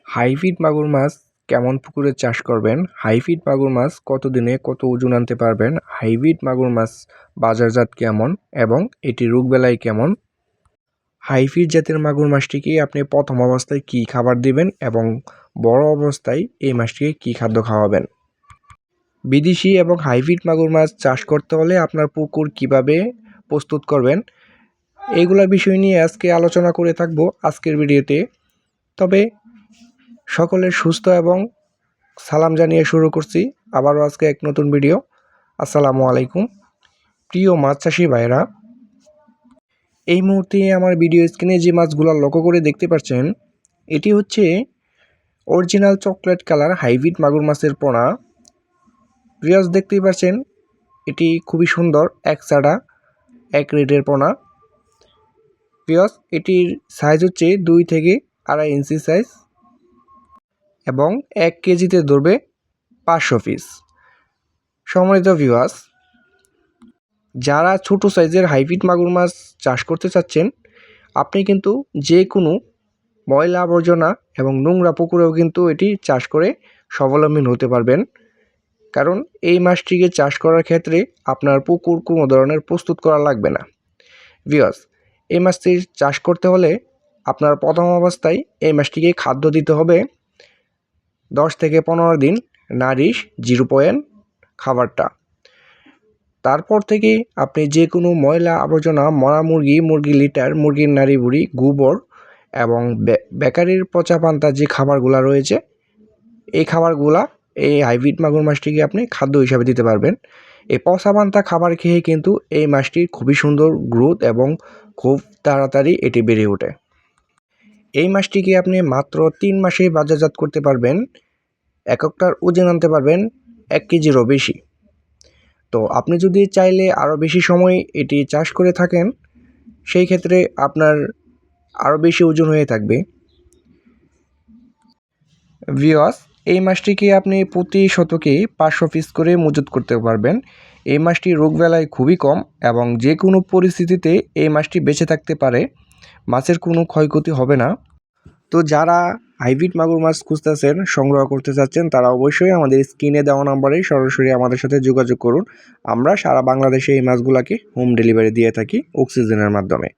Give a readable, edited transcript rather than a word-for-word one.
Hybrid মাগুর মাছ কেমন পুকুরে চাষ করবেন, হাইব্রিড মাগুর মাছ কতদিনে কত ওজন আনতে পারবেন, হাইব্রিড মাগুর মাছ বাজারজাত কেমন এবং এটি রোগবালাই কেমন, হাইব্রিড জাতের মাগুর মাছটিকে আপনি প্রথম অবস্থায় কী খাবার দিবেন এবং বড় অবস্থায় এই মাছটিকে কী খাদ্য খাওয়াবেন। বিদেশি এবং হাইব্রিড মাগুর মাছ চাষ করতে হলে আপনার পুকুর কিভাবে প্রস্তুত করবেন এইগুলা বিষয় নিয়ে আজকে আলোচনা করে থাকবো আজকের ভিডিওতে। তবে সকলের সুস্থ এবং সালাম জানিয়ে শুরু করছি আবারও আজকে এক নতুন ভিডিও। আসসালামু আলাইকুম প্রিয় মাছ চাষি ভাইরা, এই মুহূর্তে আমার ভিডিও স্ক্রিনে যে মাছগুলো লক্ষ্য করে দেখতে পাচ্ছেন এটি হচ্ছে অরিজিনাল চকলেট কালার হাইব্রিড মাগুর মাছের পোনা। ভিউয়ার্স দেখতেই পাচ্ছেন এটি খুবই সুন্দর এক চাড়া এক রেডের পোনা। ভিউয়ার্স এটির সাইজ হচ্ছে 2 থেকে 2.5 ইঞ্চি সাইজ এবং 1 কেজিতে ধরবে 500 পিস। সম্মানিত ভিউয়ার্স, যারা ছোট সাইজের হাইব্রিড মাগুর মাছ চাষ করতে চাচ্ছেন আপনি কিন্তু যে কোনো ময়লা আবর্জনা এবং নোংরা পুকুরেও কিন্তু এটি চাষ করে স্বাবলম্বী হতে পারবেন, কারণ এই মাছটিকে চাষ করার ক্ষেত্রে আপনার পুকুর কোনো ধরনের প্রস্তুত করা লাগবে না। ভিউয়ার্স, এই মাছটি চাষ করতে হলে আপনার প্রথম অবস্থায় এই মাছটিকে খাদ্য দিতে হবে 10 থেকে 15 দিন নারিশ 0 খাবারটা। তারপর থেকে আপনি যে কোনো ময়লা আবর্জনা, মরা মুরগি, মুরগির লিটার, মুরগির নাড়ি বুড়ি, গোবর এবং বেকারির পচা পান্তা যে খাবারগুলো রয়েছে এই খাবারগুলা এই হাইব্রিড মাগুর মাছটিকে আপনি খাদ্য হিসাবে দিতে পারবেন। এই পচা পান্তা খাবার খেয়ে কিন্তু এই মাছটির খুবই সুন্দর গ্রোথ এবং খুব তাড়াতাড়ি এটি বেড়ে ওঠে। এই মাছটিকে আপনি মাত্র 3 মাসেই বাজারজাত করতে পারবেন, এককটার ওজন আনতে পারবেন 1 কেজিরও বেশি। তো আপনি যদি চাইলে আরও বেশি সময় এটি চাষ করে থাকেন সেই ক্ষেত্রে আপনার আরও বেশি ওজন হয়ে থাকবে। ভিউয়ার্স, এই মাছটিকে আপনি প্রতি শতকে 500 পিস করে মজুত করতে পারবেন। এই মাছটি রোগবালাই খুবই কম এবং যে কোনো পরিস্থিতিতে এই মাছটি বেঁচে থাকতে পারে, মাছের কোনো ক্ষয়ক্ষতি হবে না। তো যারা হাইব্রিড মাগুর মাছ খুঁজতেছেন, সংগ্রহ করতে চাচ্ছেন, তারা অবশ্যই আমাদের স্ক্রিনে দেওয়া নাম্বারে সরাসরি আমাদের সাথে যোগাযোগ করুন। আমরা সারা বাংলাদেশে এই মাছগুলোকে হোম ডেলিভারি দিয়ে থাকি অক্সিজেনের মাধ্যমে।